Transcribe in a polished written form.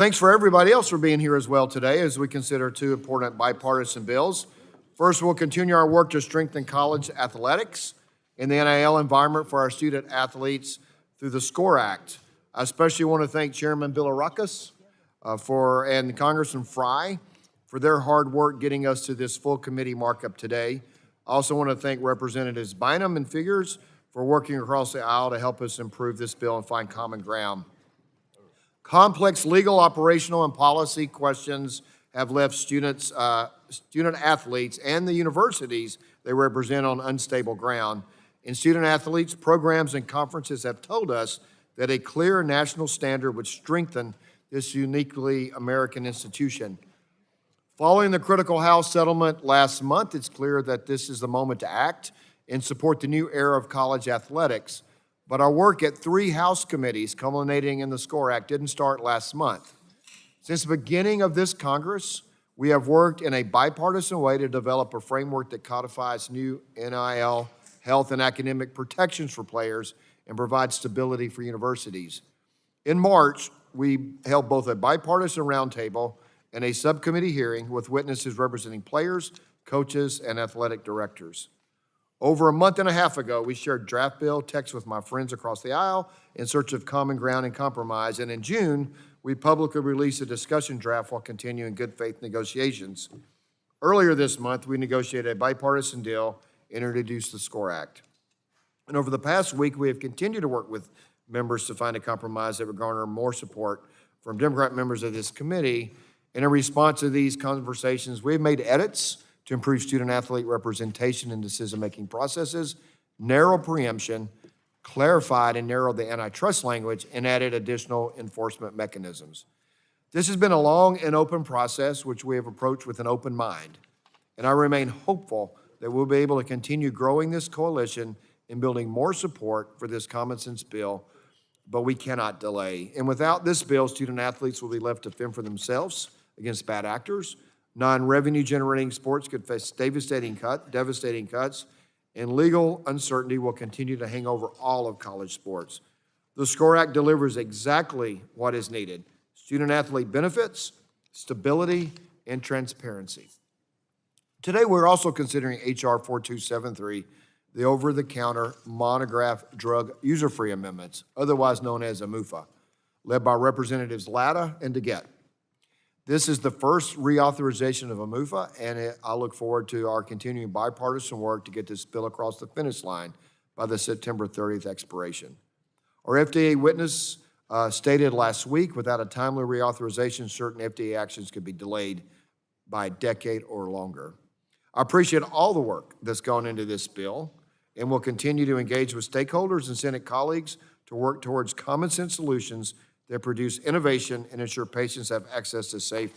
Thanks for everybody else for being here as well today as we consider two important bipartisan bills. First, we'll continue our work to strengthen college athletics and the NIL environment for our student athletes through the SCORE Act. I especially want to thank Chairman Bilirakis and Congressman Fry for their hard work getting us to this full committee markup today. I also want to thank Representatives Bynum and Figures for working across the aisle to help us improve this bill and find common ground. Complex legal, operational, and policy questions have left student athletes and the universities they represent on unstable ground. And student athletes, programs, and conferences have told us that a clear national standard would strengthen this uniquely American institution. Following the critical House settlement last month, it's clear that this is the moment to act and support the new era of college athletics. But our work at 3 House committees, culminating in the SCORE Act, didn't start last month. Since the beginning of this Congress, we have worked in a bipartisan way to develop a framework that codifies new NIL, health, and academic protections for players and provides stability for universities. In March, we held both a bipartisan roundtable and a subcommittee hearing with witnesses representing players, coaches, and athletic directors. Over a month and a half ago, we shared draft bill texts with my friends across the aisle in search of common ground and compromise. And in June, we publicly released a discussion draft while continuing good faith negotiations. Earlier this month, we negotiated a bipartisan deal and introduced the SCORE Act. And over the past week, we have continued to work with members to find a compromise that would garner more support from Democrat members of this committee. And in response to these conversations, we've made edits to improve student-athlete representation in decision-making processes, narrow preemption, clarified and narrowed the antitrust language, and added additional enforcement mechanisms. This has been a long and open process, which we have approached with an open mind. And I remain hopeful that we'll be able to continue growing this coalition and building more support for this common-sense bill, but we cannot delay. And without this bill, student-athletes will be left to fend for themselves against bad actors. Non-revenue generating sports could face devastating cuts, and legal uncertainty will continue to hang over all of college sports. The SCORE Act delivers exactly what is needed: student-athlete benefits, stability, and transparency. Today, we're also considering H.R. 4273, the over-the-counter monograph drug user-free amendments, otherwise known as a MUFA, led by Representatives Latta and DeGette. This is the first reauthorization of a MUFA, and I look forward to our continuing bipartisan work to get this bill across the finish line by the September 30th expiration. Our FDA witness stated last week, without a timely reauthorization, certain FDA actions could be delayed by a decade or longer. I appreciate all the work that's gone into this bill, and will continue to engage with stakeholders and Senate colleagues to work towards common sense solutions that produce innovation and ensure patients have access to safe